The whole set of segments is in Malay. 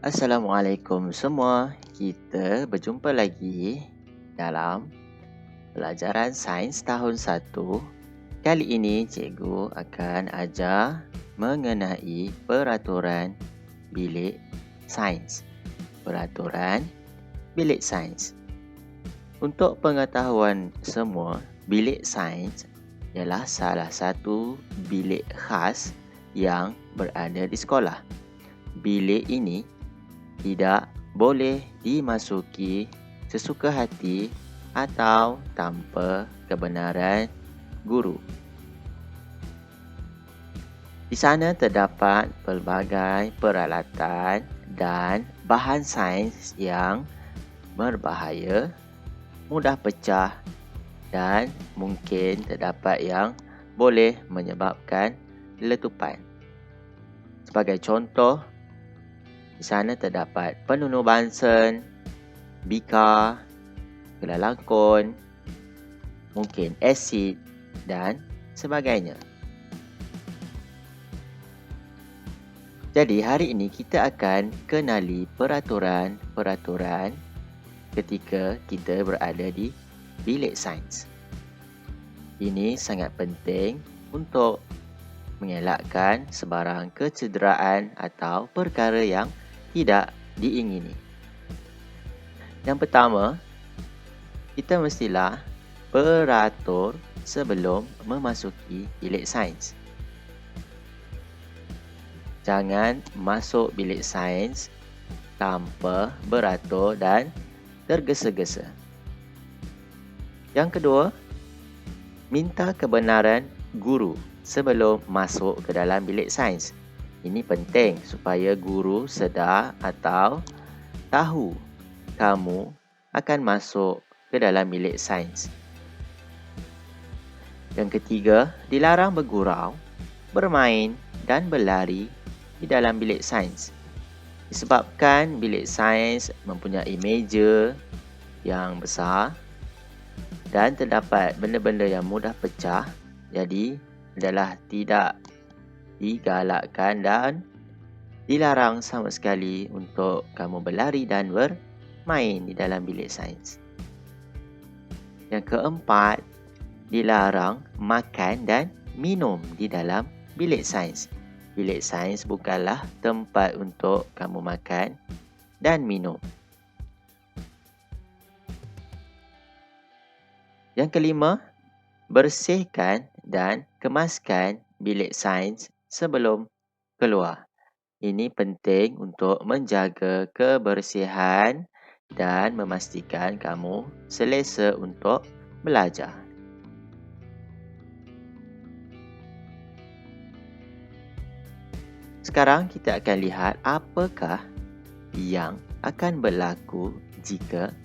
Assalamualaikum semua. Kita berjumpa lagi dalam pelajaran sains tahun 1. Kali ini cikgu akan ajar mengenai peraturan bilik sains. Peraturan bilik sains. Untuk pengetahuan semua, bilik sains ialah salah satu bilik khas yang berada di sekolah. Bilik ini tidak boleh dimasuki sesuka hati atau tanpa kebenaran guru. Di sana terdapat pelbagai peralatan dan bahan sains yang berbahaya, mudah pecah dan mungkin terdapat yang boleh menyebabkan letupan. Sebagai contoh, di sana terdapat penunuh bansen, bika, gelalangkon, mungkin asid dan sebagainya. Jadi hari ini kita akan kenali peraturan-peraturan ketika kita berada di bilik sains. Ini sangat penting untuk mengelakkan sebarang kecederaan atau perkara yang tidak diingini. Yang pertama, kita mestilah beratur sebelum memasuki bilik sains. Jangan masuk bilik sains tanpa beratur dan tergesa-gesa. Yang kedua, minta kebenaran guru sebelum masuk ke dalam bilik sains. Ini penting supaya guru sedar atau tahu kamu akan masuk ke dalam bilik sains. Yang ketiga, dilarang bergurau, bermain dan berlari di dalam bilik sains. Disebabkan bilik sains mempunyai meja yang besar dan terdapat benda-benda yang mudah pecah, jadi adalah tidak digalakkan dan dilarang sama sekali untuk kamu berlari dan bermain di dalam bilik sains. Yang keempat, dilarang makan dan minum di dalam bilik sains. Bilik sains bukanlah tempat untuk kamu makan dan minum. Yang kelima, bersihkan dan kemaskan bilik sains sebelum keluar. Ini penting untuk menjaga kebersihan dan memastikan kamu selesa untuk belajar. Sekarang kita akan lihat apakah yang akan berlaku jika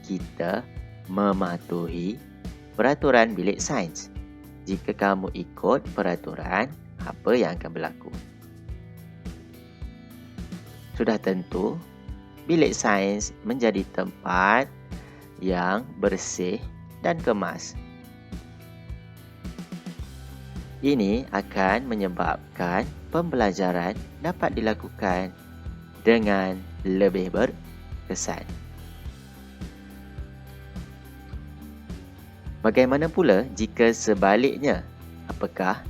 kita mematuhi peraturan bilik sains. Jika kamu ikut peraturan, apa yang akan berlaku? Sudah tentu, bilik sains menjadi tempat yang bersih dan kemas. Ini akan menyebabkan pembelajaran dapat dilakukan dengan lebih berkesan. Bagaimana pula jika sebaliknya? Apakah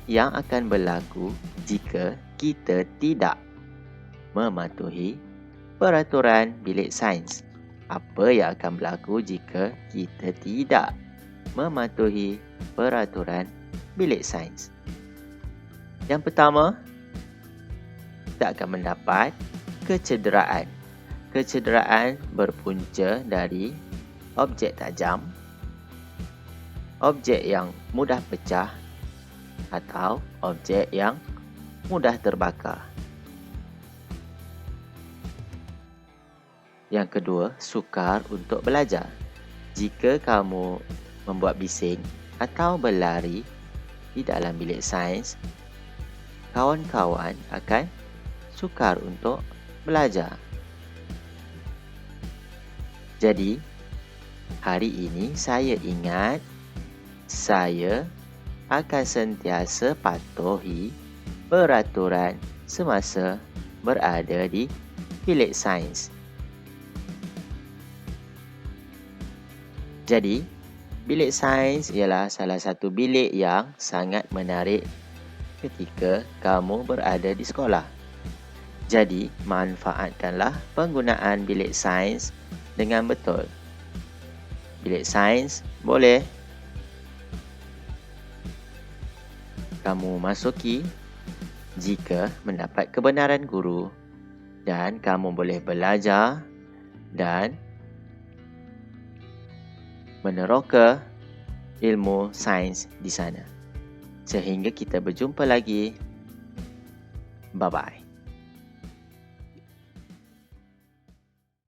yang akan berlaku jika kita tidak mematuhi peraturan bilik sains? Apa yang akan berlaku jika kita tidak mematuhi peraturan bilik sains? Yang pertama, kita akan mendapat kecederaan. Kecederaan berpunca dari objek tajam, objek yang mudah pecah atau objek yang mudah terbakar. Yang kedua, sukar untuk belajar. Jika kamu membuat bising atau berlari di dalam bilik sains, kawan-kawan akan sukar untuk belajar. Jadi, hari ini saya ingat saya akan sentiasa patuhi peraturan semasa berada di bilik sains. Jadi, bilik sains ialah salah satu bilik yang sangat menarik ketika kamu berada di sekolah. Jadi, manfaatkanlah penggunaan bilik sains dengan betul. Bilik sains boleh kamu masuki jika mendapat kebenaran guru dan kamu boleh belajar dan meneroka ilmu sains di sana. Sehingga kita berjumpa lagi. Bye-bye.